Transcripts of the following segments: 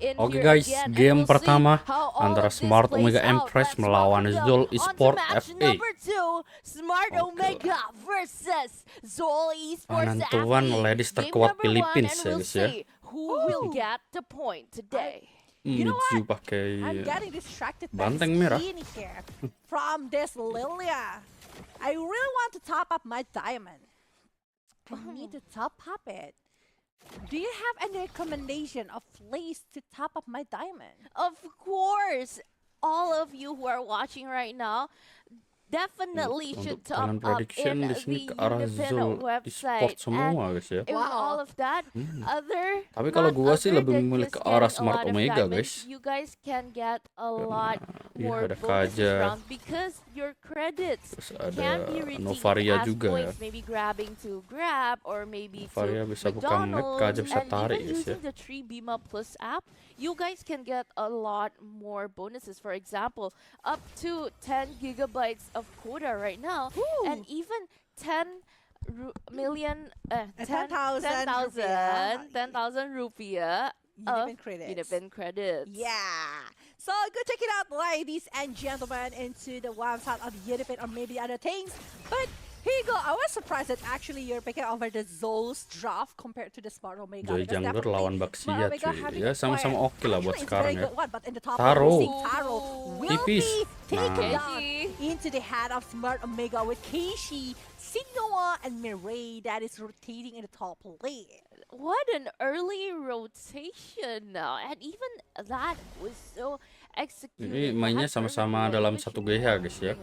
in Oke here guys, again, and game we'll see pertama how all antara of this Smart plays Omega out. Empress Let's melawan welcome them Zol on to Esports match FA. number 2, Smart Oke Omega lah. versus Zol Esports Penentuan FE. ladies Game terkuat number 1, Philippines and ya we'll guys ya. see who will get the point today. You know Miju what? pakai I'm getting distracted by Banteng this merah. skin here from this Lilia. I really want to top up my diamond. I need to top up it. Do you have any recommendation of place to top up my diamond? Of course, all of you who are watching right now definitely should Untuk top kalian up prediction in di sini the ke arah Unipin Zol website. Esports semua guys ya. And with all of that, Tapi kalau gua sih lebih memilih ke arah Smart Omega diamonds, guys. you guys can get a lot more ada bonuses Kaja. from because your credits Terus ada can be redeemed Novaria as juga ya. points, maybe grabbing to Grab or maybe Novaria to bisa buka map, McDonald's, Kaja bisa and tarik even guys ya. using the 3 Bima Plus app, you guys can get a lot more bonuses. For example, up to 10 gigabytes of quota right now, and even 10 million, 10,000 rupiah Unipin credits. Unipin credits. Yeah. So go check it out, ladies and gentlemen, into the website of Unipin or maybe other things. But here you go. I was surprised that actually you're picking over the Zol's draft compared to the Smart Omega. Joy because Jungler definitely lawan Smart Baxia Omega cuy. having Ya a sama-sama plan. oke lah buat Actually, it's sekarang very ya. good one, but in the top Taro. lane, we see Taro will Tipis. be taken Nah. down into the hand of Smart Omega with Keishi, Signoa, and Mirai that is rotating in the top lane. What an early rotation now, and even that was so executed. Ini mainnya sama-sama dalam satu GH guys ya.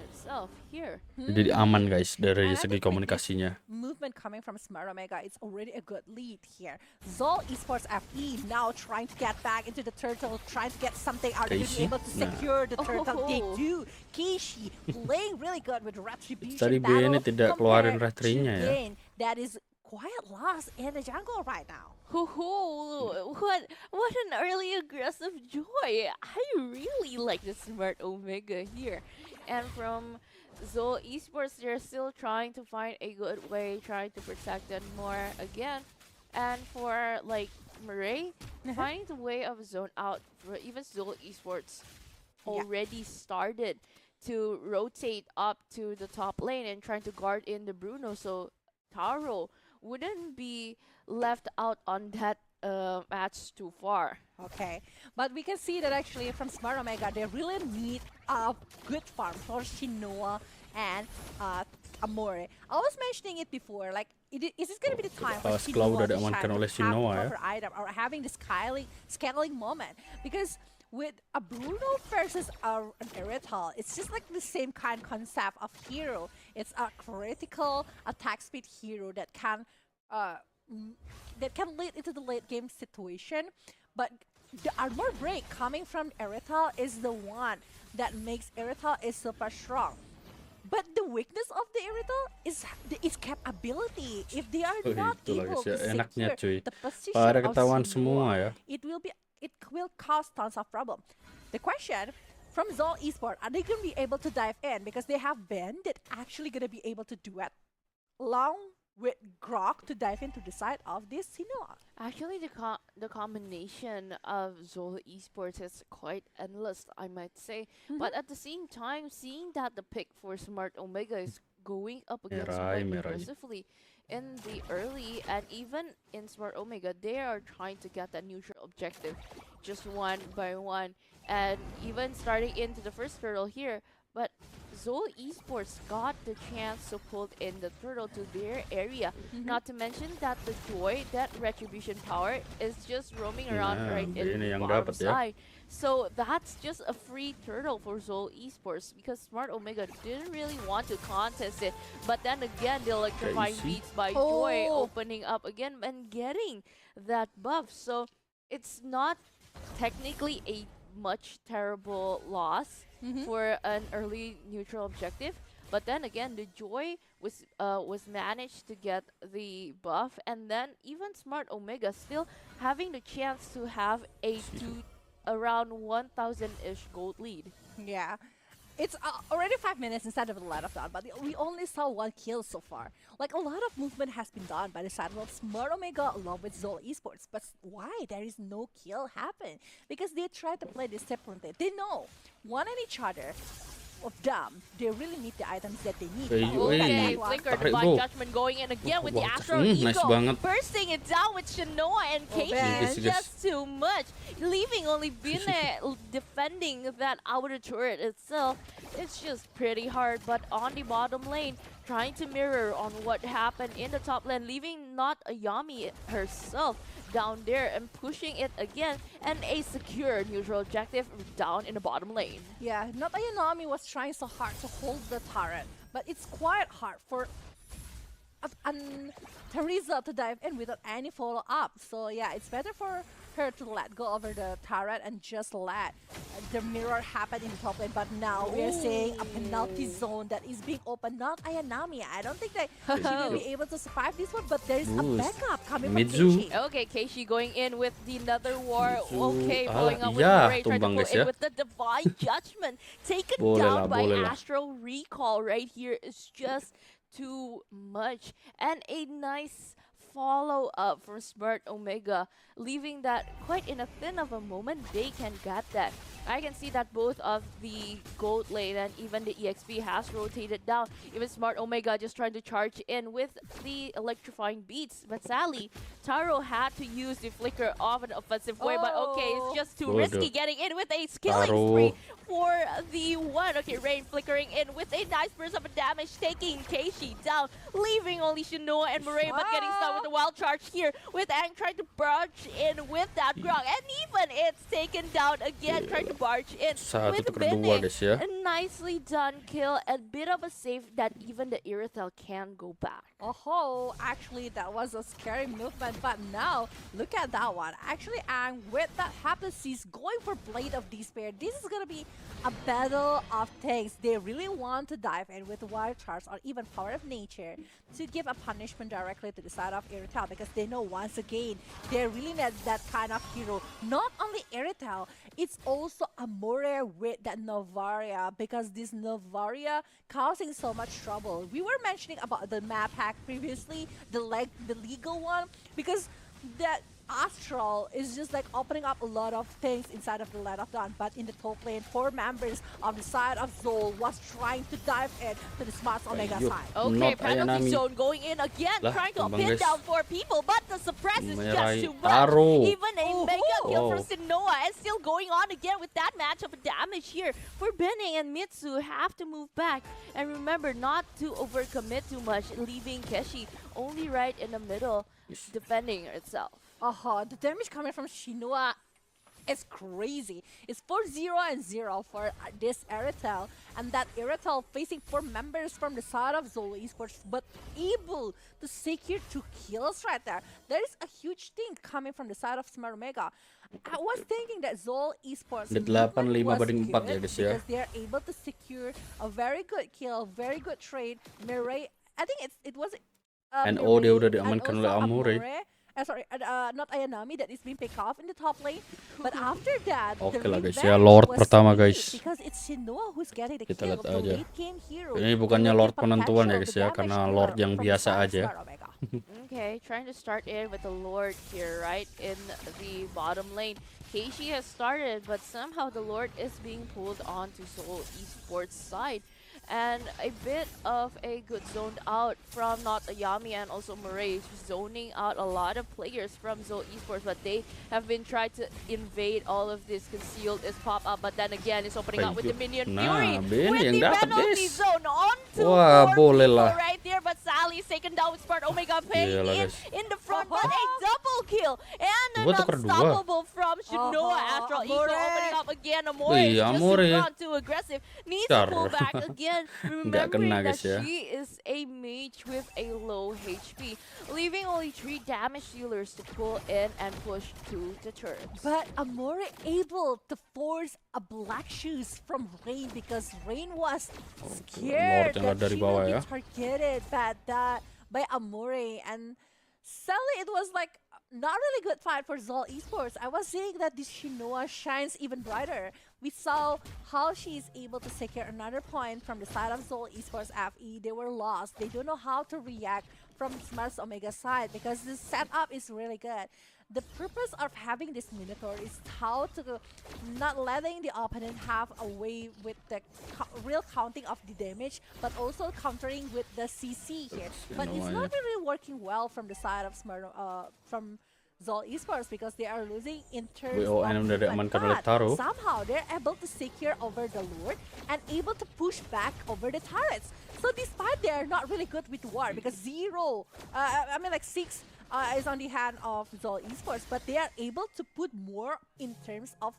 Here. Jadi aman guys dari And I segi think with komunikasinya. this movement coming from Smart Omega, it's already a good lead here. Zol Esports FE now trying to get back into the turtle, trying to get something out of it, Keishi? be able to secure the turtle. They Oh. do. Kishi playing really good with retribution. Tadi B battle ini tidak keluarin compared to retrinya ya. Gane that is quite lost in the jungle right now. What an early aggressive joy. I really like the Smart Omega here. And from Zol Esports, they're still trying to find a good way, trying to protect them more again. And for like Mirai, finding the way of zone out for even Zol Esports already started to rotate up to the top lane and trying to guard in the Bruno, so Taro wouldn't be left out on that match too far. Okay, but we can see that actually from Smart Omega, they really need a good farm for Shinoa and Amore. I was mentioning it before, like, is this going to be the time for Shinoa to diamankan oleh shine Shinoa ya. with proper item or having this scaling moment? Because with a Bruno versus an Erythal, it's just like the same kind of concept of hero. It's a critical attack speed hero that can lead into the late game situation, but the armor break coming from Erythal is the one that makes Erythal is super strong. But the weakness of the Erythal is its capability. If they are not able to enaknya secure cuy. the position Pada of ketahuan Shinoa, semua ya. it will cause tons of problem. The question from Zol Esports, are they going to be able to dive in? Because they have Ben that actually going to be able to duet along with Grok to dive into the side of this Sinoa. Actually, the combination of Zol Esports is quite endless, I might say. But at the same time, seeing that the pick for Smart Omega is going up against quite aggressively in the early, and even in Smart Omega, they are trying to get that neutral objective just one by one, and even starting into the first turtle here. But Zol Esports got the chance to pull in the turtle to their area. Not to mention that the Joy, that retribution power, is just roaming around right in the bottom side. So that's just a free turtle for Zol Esports because Smart Omega didn't really want to contest it. But then again, the electrifying beats by Joy opening up again and getting that buff. So it's not technically a much terrible loss for an early neutral objective, but then again the Joy was managed to get the buff, and then even Smart Omega still having the chance to have a around 1,000-ish gold lead. Yeah. It's already 5 minutes instead of the light of dawn, but we only saw 1 kill so far. Like, a lot of movement has been done by the side of Smart Omega along with Zol Esports. But why there is no kill happen? Because they try to play this separately. They know one and each other of them. They really need the items that they need. Hey, Look at Okay, that one. Flicker, Tarik, Divine bro. Judgment going in again with the Wah, Astro nice Ego. banget. Bursting it down with Shinoa and Casey. man. It's just too much. Leaving only Bine defending that outer turret itself. It's just pretty hard, but on the bottom lane, trying to mirror on what happened in the top lane, leaving not Ayami herself down there and pushing it again, and a secure neutral objective down in the bottom lane. Yeah, not Ayanami was trying so hard to hold the turret, but it's quite hard for Teresa to dive in without any follow-up. So yeah, it's better for her to let go over the turret and just let the mirror happen in the top lane. But now we are seeing a penalty zone that is being opened, not Ayanami. I don't think that she will be able to survive this one, but there's a Boost. backup coming Midzu. from Keishi. Okay, Keishi going in with the another war. Mitsu. Okay, Ah, following up with iya, Murray, trying to tumbang pull guys in ya. with the Divine Judgment. Taken Boleh down lah, by boleh lah. Astro Recall right here is just too much. And a nice follow-up from Smart Omega, leaving that quite in a thin of a moment. They can get that. I can see that both of the gold lane and even the EXP has rotated down. Even Smart Omega just trying to charge in with the electrifying beats. But sadly, Taro had to use the flicker of an offensive way. But okay, it's just too Bodoh. risky getting in with a killing Taro. spree for the one. Okay, Rain flickering in with a nice burst of damage, taking Keishi down, leaving only Shinoa and Murray, but getting stuck with the wild charge here with Ang trying to barge in with that Grog. And even it's taken down again, trying to barge in Satu with tuker dua Bene. guys ya. A nicely done kill, a bit of a save that even the Irithel can go back. Oh, actually, that was a scary movement, but now, look at that one. Actually, Ang, with that Happenseas going for Blade of Despair, this is gonna be a battle of tanks. They really want to dive in with Wild Charge or even Power of Nature to give a punishment directly to the side of Irithel, because they know once again, they really need that kind of hero. Not only Irithel, it's also Amore with that Novaria, because this Novaria causing so much trouble. We were mentioning about the map hack previously, the legal one, because that Astral is just like opening up a lot of things inside of the Light of Dawn. But in the top lane, 4 members of the side of Zol was trying to dive in to the Smart Omega Ayuh. side. Okay, Not penalty Ayanami. zone going in again, Lah, trying to tumbang pin guys. down 4 people, but the suppress is just Menyerah too much. Taro. Even a mega kill from Oh. Sinoa, and still going on again with that match of damage here. For Bene and Mitsu have to move back, and remember not to overcommit too much, leaving Keshi only right in the middle, defending itself. The damage coming from Shinua is crazy. It's 4-0 and 0 for this Irithel, and that Irithel facing 4 members from the side of Zol Esports, but able to secure 2 kills right there. There is a huge thing coming from the side of Smart Omega. I was thinking that Zol Esports Udah movement 8-5 was banding 4 ya good guys ya. because they are able to secure a very good kill, very good trade. Mirai, I think it was NO dia Mirai udah and diamankan also oleh Amore. not Ayanami that is being picked off in the top lane. But after that, Oke the lah guys revenge ya, Lord was pertama needed guys. because it's Shinoa who's getting the Kita kill, lihat the aja. late game hero. Ini bukannya the Lord potential, penentuan ya the guys ya, damage karena dealer Lord yang from the biasa side of aja. Smart Omega. Okay, trying to start in with the Lord here, right in the bottom lane. Keishi has started, but somehow the Lord is being pulled onto Zol Esports side. And a bit of a good zoned out from not Ayami and also Murray, zoning out a lot of players from Zol Esports, but they have been trying to invade all of this concealed is pop up, but then again it's opening up with the minion Fury Bene with yang the dapat penalty guys. zone onto Wah, 4 boleh people lah. right there, but Sally's taken down with Smart Omega paying Iyalah, in guys. the front, but a double kill and an Gua tuker dua. unstoppable from Shinoa. Astral Eco Amore. opening up again. Amore Wih, just Amore. too run, too aggressive, needs to Dar. pull back again, Nggak remembering kena, that guys, ya. she is a mage with a low HP, leaving only 3 damage dealers to pull in and push to the turrets. But Amore able to force a black shoes from Rain because Rain was scared Lord yang that dari she bawah will be ya. targeted by Amore, and sadly it was like not really good fight for Zol Esports. I was saying that this Shinoa shines even brighter. We saw how she is able to secure another point from the side of Zol Esports FE. They were lost. They don't know how to react from Smart's Omega side because the setup is really good. The purpose of having this Minotaur is how to not letting the opponent have a way with the real counting of the damage, but also countering with the CC here. But it's not really working well from the side of from Zol Esports because they are losing in terms WON of udah diamankan oleh but Taro. somehow they're able to secure over the Lord and able to push back over the turrets. So despite they're not really good with war because like 6 is on the hand of Zol Esports, but they are able to put more in terms of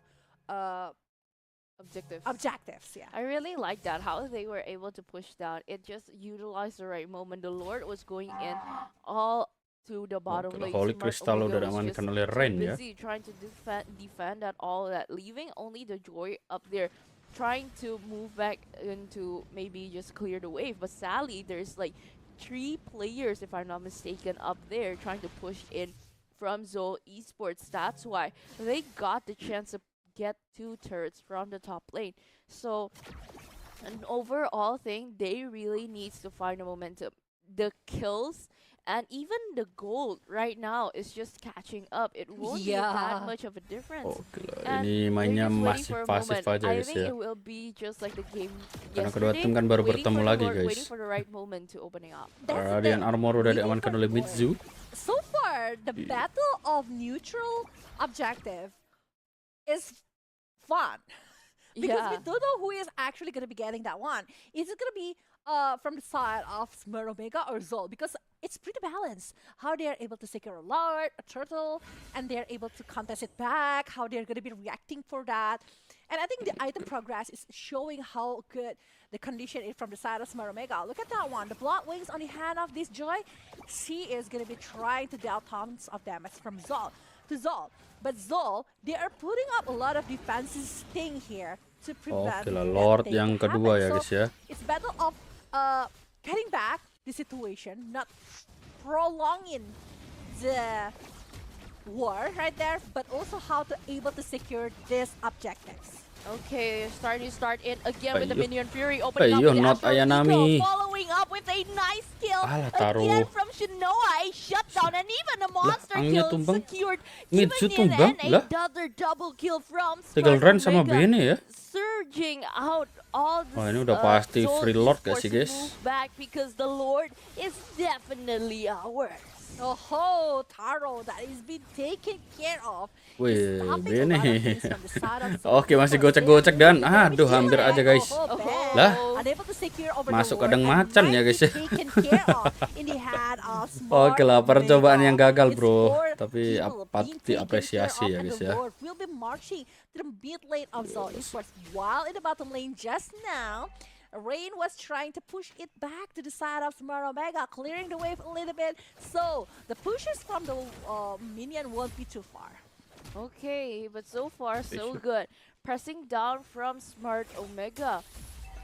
objectives. Yeah. I really like that, how they were able to push down. It just utilized the right moment. The Lord was going in all to the bottom lane. Holy Smart Crystal Omega udah was diamankan just oleh too Rain ya. busy trying to defend that all that, leaving only the Joy up there trying to move back into maybe just clear the wave. But sadly, there's like 3 players, if I'm not mistaken, up there trying to push in from Zol Esports. That's why they got the chance to get 2 turrets from the top lane. So an overall thing, they really needs to find a momentum. The kills and even the gold right now is just catching up. It won't be that much of a difference. Oke lah, And ini mainnya they're just waiting masih for a pasif moment. aja I guys think ya. it will be just like the game Karena kedua yesterday, tim kan baru waiting bertemu for the lagi Lord, waiting guys. for the right moment to opening up. That's the Radiant thing. Armor udah Waiting diamankan for oleh the Lord. Mitsu. So far, the battle of neutral objective is fun. Because we don't know who is actually going to be getting that one. Is it going to be from the side of Smurf Omega or Zol? Because it's pretty balanced. How they are able to secure a Lord, a Turtle, and they're able to contest it back, how they're going to be reacting for that. And I think the item progress is showing how good the condition is from the side of Smurf Omega. Look at that one. The Blood Wings on the hand of this Joy. She is going to be trying to deal tons of damage from Zol to Zol. But Zol, they are putting up a lot of defenses thing here to prevent Oke lah, that Lord thing yang to kedua happen. ya guys ya. It's battle of getting back the situation, not prolonging the war right there, but also how to able to secure these objectives. Okay, starting to start in again with the Ayo. Minion Fury opening up Ayo, with not Astral Ayanami. Eco, following up with a nice kill Alah, Taro. again from Shinoa, a shutdown and even a monster angnya kill tumbang. secured, Mitsu giving in tumbang, and lah. another double kill from Tinggal Smart Ren sama Omega, Bene ya. surging out all the Wah, ini udah pasti Zol free Lord gak Esports sih guys? move back because the Lord is definitely ours. Oh, Taro, that is being taken care of. Wih, Is stopping a Bene. lot of things from the side of Zol Oke, masih Esports. gocek-gocek dan They're aduh hampir aja guys. bad. Lah. Unable to secure over Masuk the kadang Lord and macan ya, might guys, be ya. taken care of in the hand of Smart Oke lah, percobaan yang Omega. gagal It's bro. four Tapi people patut being taken diapresiasi care ya of, and guys the ya. Lord will be marching to the mid lane of Zol Esports, while in the bottom lane just now, Rain was trying to push it back to the side of Smart Omega, clearing the wave a little bit. So the pushes from the minion won't be too far. Okay, but so far so good. Pressing down from Smart Omega.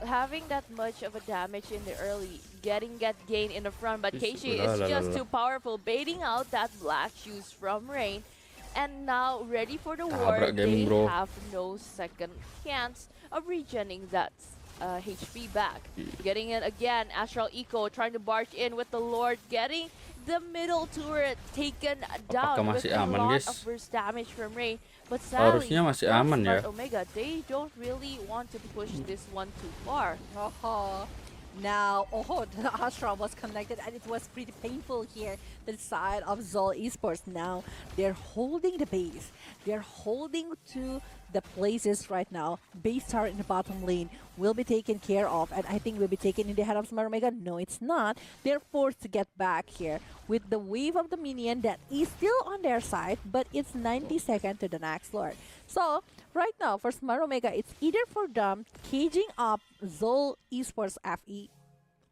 Having that much of a damage in the early, getting that gain in the front, but Keishi is just too powerful, baiting out that black shoes from Rain. And now ready for the war, Tabrak gaming, they bro. have no second chance of regening that HP back. Getting in again, Astral Eco trying to barge in with the Lord, getting the middle turret taken down with masih a aman, lot guys? of burst damage from Rain. But sadly, Harusnya masih from aman ya. Smart Omega, they don't really want to push this one too far. Now, the Astra was connected and it was pretty painful here. The side of Zol Esports now, they're holding the base. They're holding to the places right now. Base tower in the bottom lane will be taken care of, and I think will be taken in the head of Smart Omega. No, it's not. They're forced to get back here with the wave of the minion that is still on their side, but it's 90 seconds to the next Lord. So, right now, for Smart Omega, it's either for them caging up Zol Esports FE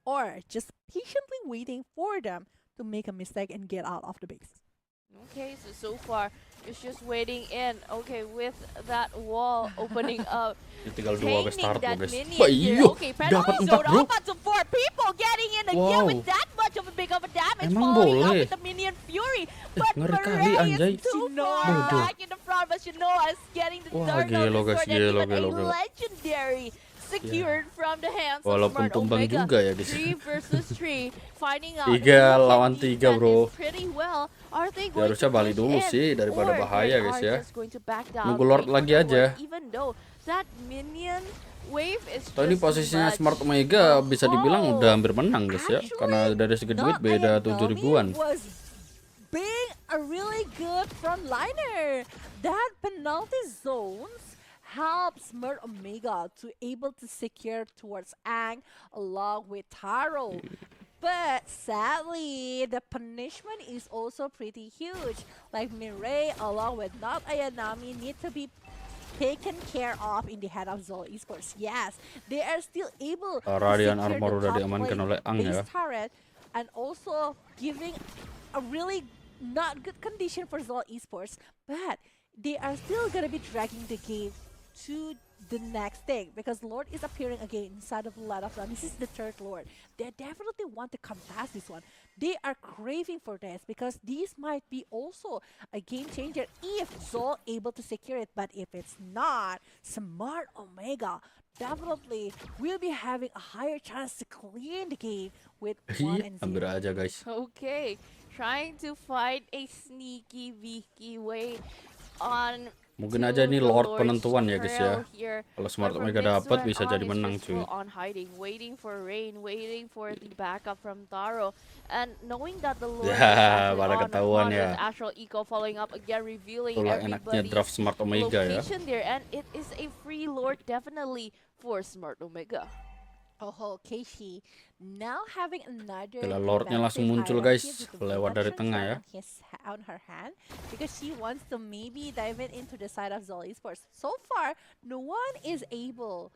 or just patiently waiting for them to make a mistake and get out of the base. Okay, so far is just waiting in. Okay, with that wall opening up. Ini tinggal 2 Containing start loh that guys. minion Wah here. iya, Okay, dapat penalty 4 zone bro. up to 4 people getting in again Wow. with that much of a big of a damage. Emang Following up boleh? with the minion fury. But ngeri kali, Murray anjay. is too far Bodoh. back in the front. But Shinoa is getting the Wah, third gelo, notice guys, for that, gelo, even gelo, a gelo. legendary secured from the hands Walaupun of Smart tumbang Omega. juga ya, guys. 3 versus 3, finding out 3 who can lawan 3 defend bro. it pretty well. Are they Ya going harusnya to balik push dulu in, sih daripada or bahaya they guys are ya. just going to back down, Nunggu Lord wait for lagi the aja. Lord, even though that minion wave is Toh ini just posisinya much. Smart Omega bisa dibilang udah hampir menang guys ya. Karena dari segi duit beda 7 ribuan. was being a really good frontliner. That penalty zones helps Smart Omega to able to secure towards Ang along with Taro. But sadly, the punishment is also pretty huge. Like Mireille along with not Ayanami need to be taken care of in the head of Zol Esports. Yes, they are still able to Radiant secure Armor the udah top diamankan lane oleh Ang ya. base turret and also giving a really not good condition for Zol Esports, but they are still gonna be dragging the game to the next thing because Lord is appearing again inside of a lot of them. This is the third Lord. They definitely want to contest this one. They are craving for this because this might be also a game changer if Zol able to secure it. But if it's not, Smart Omega definitely will be having a higher chance to clean the game with 1 and 0. Hampir aja guys. Okay, trying to find a sneaky beaky way on. Mungkin aja ini Lord penentuan ya guys ya. Kalau Smart Omega dapat bisa jadi menang cuy. On hiding, waiting for Rain, waiting for the backup from Taro, and knowing that the Lord Ya, is pada ketahuan on ya. with Astral Eco following up again, revealing Itulah enaknya everybody's draft Smart Omega ya. location there, and it is a free Lord definitely for Smart Omega. Oh, Keishi now having another Gila, Lordnya langsung muncul, guys, lewat dari tengah ya. On her hand because she wants to maybe dive it into the side of Zol Esports. So far, no one was able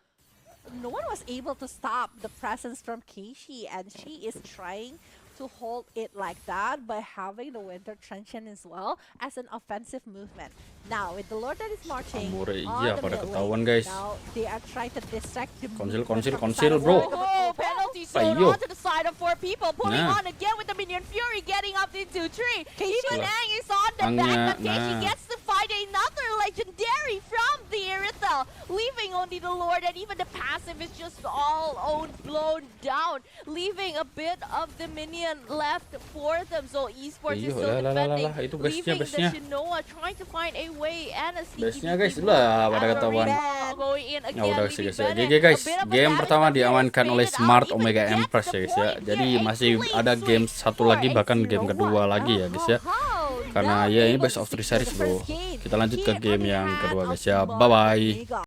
to stop the presence from Keishi, and she is trying to hold it like that by having the Winter Truncheon as well as an offensive movement. Now with the Lord that is marching Amore, on iya the pada mid ketahuan lane, guys. now they are trying to distract the Konsil, movement konsil, from the konsil, side of bro. Zol. Oh, penalty zone Ayo. onto the side of 4 people, pulling Nah. on again with the minion fury, getting up into 3. Even Lah. Ang is on the Angnya, back, but Keishi nah. gets to fight another legendary from the Irithel, leaving only the Lord, and even the passive is just all blown down, leaving a bit of the minion left for them. So Esports is Iyo, still lah, defending, itu base-nya, leaving the base-nya. Shinoa trying to find a way and a sneaky Base-nya, guys, beaky lah, move. pada And ketahuan. Marina going in Ya again, udah leaving sih guys ya. Bennett GG guys, a bit of a game damage, pertama but there is diamankan oleh faded out, Smart even Omega gets Empress the ya guys ya. point Jadi here, a masih clean ada game sweep satu for lagi, bahkan game X01. kedua lagi ya guys ya. Karena ya ini best of 3 series bro. Kita lanjut ke game yang kedua guys ya. Bye bye.